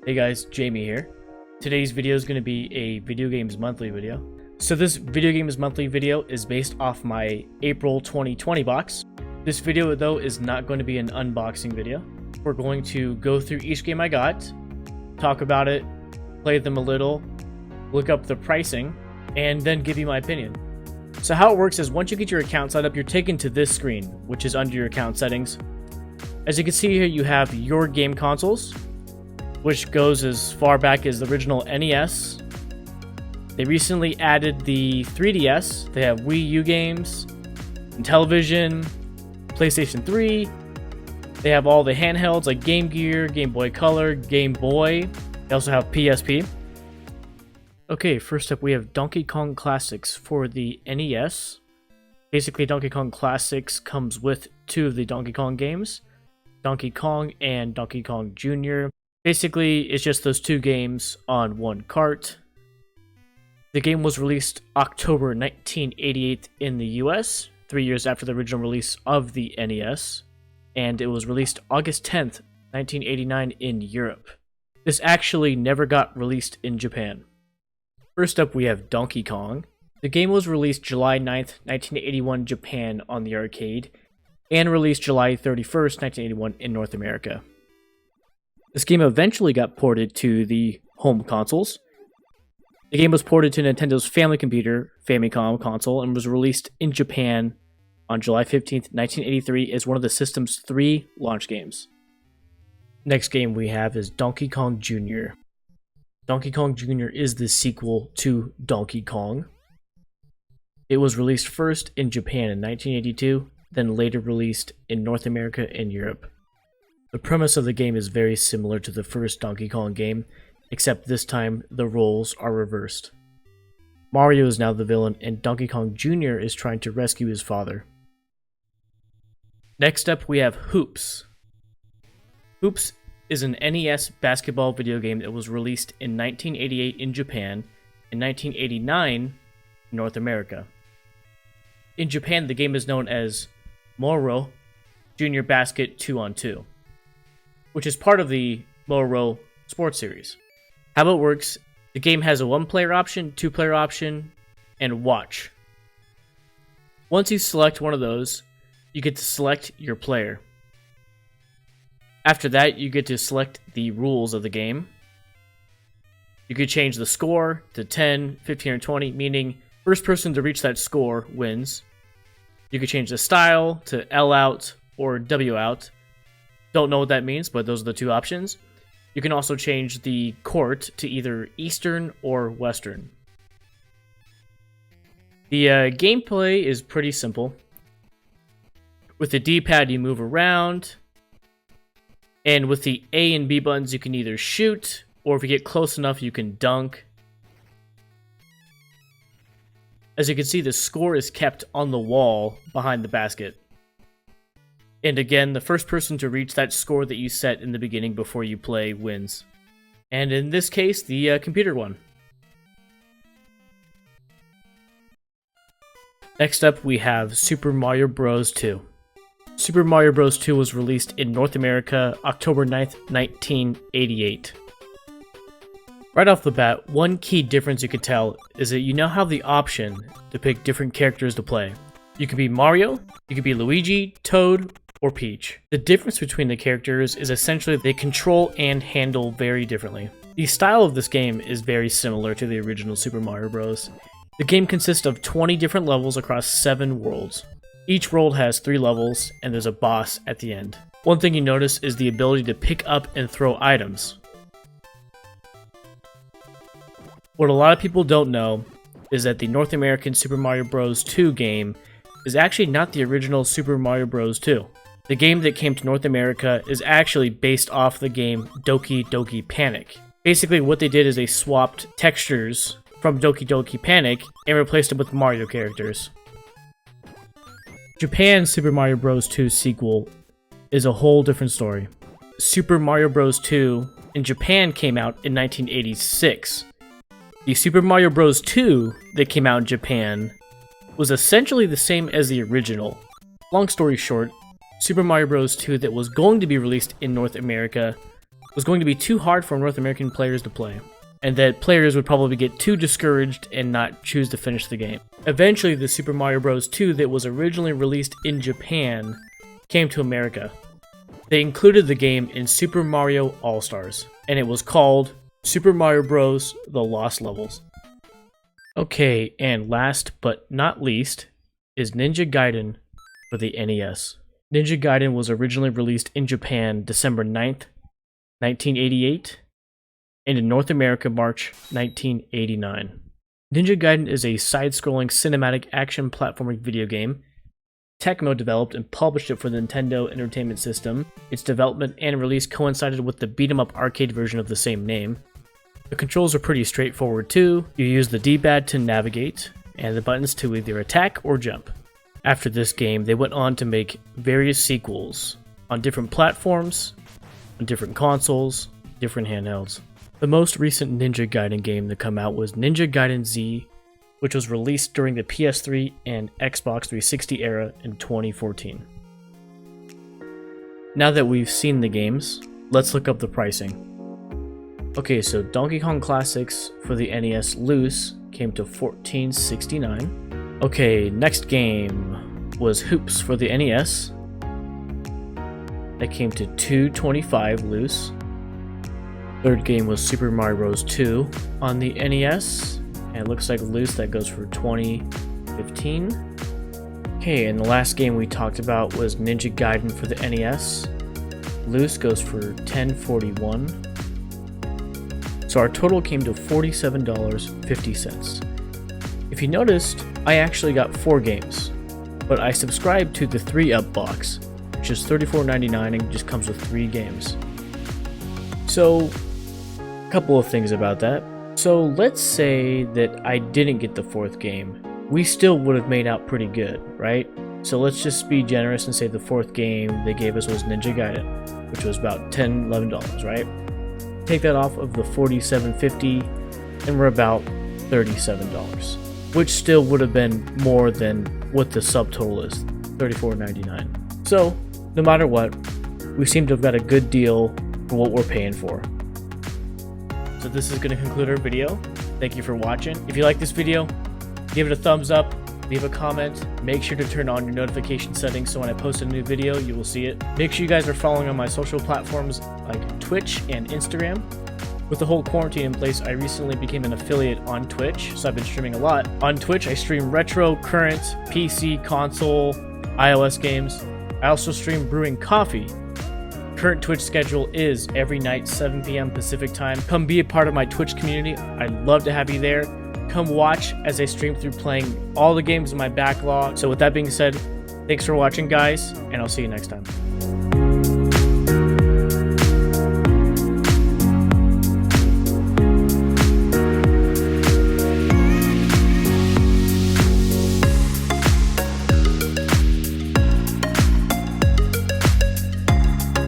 Hey guys, Jamie here. Today's video is going to be a Video Games Monthly video. So this Video Games Monthly video is based off my April 2020 box. This video though is not going to be an unboxing video. We're going to go through each game I got, talk about it, play them a little, look up the pricing, and then give you my opinion. So how it works is once you get your account set up, you're taken to this screen, which is under your account settings. As you can see here, you have your game consoles, which goes as far back as the original NES. They recently added the 3DS. They have Wii U games, Intellivision, PlayStation 3. They have all the handhelds like Game Gear, Game Boy Color, Game Boy. They also have PSP. Okay, first up we have Donkey Kong Classics for the NES. Basically, Donkey Kong Classics comes with two of the Donkey Kong games, Donkey Kong and Donkey Kong Jr. Basically, it's just those two games on one cart. The game was released October 1988 in the US, 3 years after the original release of the NES, and it was released August 10th, 1989 in Europe. This actually never got released in Japan. First up, we have Donkey Kong. The game was released July 9th, 1981 Japan on the arcade, and released July 31st, 1981 in North America. This game eventually got ported to the home consoles. The game was ported to Nintendo's Family Computer Famicom console and was released in Japan on July 15th, 1983 as one of the system's 3 launch games. Next game we have is Donkey Kong Jr. Donkey Kong Jr. is the sequel to Donkey Kong. It was released first in Japan in 1982, then later released in North America and Europe. The premise of the game is very similar to the first Donkey Kong game, except this time the roles are reversed. Mario is now the villain and Donkey Kong Jr. is trying to rescue his father. Next up we have Hoops. Hoops is an NES basketball video game that was released in 1988 in Japan and 1989 in North America. In Japan, the game is known as Moro Junior Basket 2-on-2, which is part of the Moro Sports Series. How it works, the game has a 1-player option, 2-player option, and watch. Once you select one of those, you get to select your player. After that, you get to select the rules of the game. You could change the score to 10, 15, or 20, meaning first person to reach that score wins. You could change the style to L out or W out. Don't know what that means, but those are the two options. You can also change the court to either Eastern or Western. The gameplay is pretty simple. With the D-pad, you move around. And with the A and B buttons, you can either shoot, or if you get close enough, you can dunk. As you can see, the score is kept on the wall behind the basket. And again, the first person to reach that score that you set in the beginning before you play wins. And in this case, the computer won. Next up, we have Super Mario Bros. 2. Super Mario Bros. 2 was released in North America October 9th, 1988. Right off the bat, one key difference you could tell is that you now have the option to pick different characters to play. You could be Mario, you could be Luigi, Toad, or Peach. The difference between the characters is essentially they control and handle very differently. The style of this game is very similar to the original Super Mario Bros. The game consists of 20 different levels across 7 worlds. Each world has 3 levels, and there's a boss at the end. One thing you notice is the ability to pick up and throw items. What a lot of people don't know is that the North American Super Mario Bros. 2 game is actually not the original Super Mario Bros. 2. The game that came to North America is actually based off the game Doki Doki Panic. Basically, what they did is they swapped textures from Doki Doki Panic and replaced them with Mario characters. Japan's Super Mario Bros. 2 sequel is a whole different story. Super Mario Bros. 2 in Japan came out in 1986. The Super Mario Bros. 2 that came out in Japan was essentially the same as the original. Long story short, Super Mario Bros. 2 that was going to be released in North America was going to be too hard for North American players to play, and that players would probably get too discouraged and not choose to finish the game. Eventually, the Super Mario Bros. 2 that was originally released in Japan came to America. They included the game in Super Mario All-Stars, and it was called Super Mario Bros. The Lost Levels. Okay, and last but not least is Ninja Gaiden for the NES. Ninja Gaiden was originally released in Japan December 9th, 1988, and in North America March 1989. Ninja Gaiden is a side-scrolling cinematic action platforming video game. Tecmo developed and published it for the Nintendo Entertainment System. Its development and release coincided with the beat-em-up arcade version of the same name. The controls are pretty straightforward too. You use the D-pad to navigate, and the buttons to either attack or jump. After this game, they went on to make various sequels on different platforms, on different consoles, different handhelds. The most recent Ninja Gaiden game to come out was Ninja Gaiden Z, which was released during the PS3 and Xbox 360 era in 2014. Now that we've seen the games, let's look up the pricing. Okay, so Donkey Kong Classics for the NES loose came to $14.69. Okay, next game was Hoops for the NES. That came to $2.25 loose. Third game was Super Mario Bros. 2 on the NES. And it looks like loose that goes for $20.15. Okay, and the last game we talked about was Ninja Gaiden for the NES. Loose goes for $10.41. So our total came to $47.50. If you noticed, I actually got 4 games, but I subscribed to the 3-up box, which is $34.99 and just comes with 3 games. So, a couple of things about that. So let's say that I didn't get the 4th game. We still would have made out pretty good, right? So let's just be generous and say the 4th game they gave us was Ninja Gaiden, which was about $10, $11, right? Take that off of the $47.50 and we're about $37, which still would have been more than what the subtotal is, $34.99. So, no matter what, we seem to have got a good deal for what we're paying for. So this is going to conclude our video. Thank you for watching. If you like this video, give it a thumbs up, leave a comment, make sure to turn on your notification settings so when I post a new video, you will see it. Make sure you guys are following on my social platforms like Twitch and Instagram. With the whole quarantine in place, I recently became an affiliate on Twitch, so I've been streaming a lot. On Twitch, I stream retro, current, PC, console, iOS games. I also stream brewing coffee. Current Twitch schedule is every night, 7 p.m. Pacific time. Come be a part of my Twitch community. I'd love to have you there. Come watch as I stream through playing all the games in my backlog. So with that being said, thanks for watching, guys, and I'll see you next time.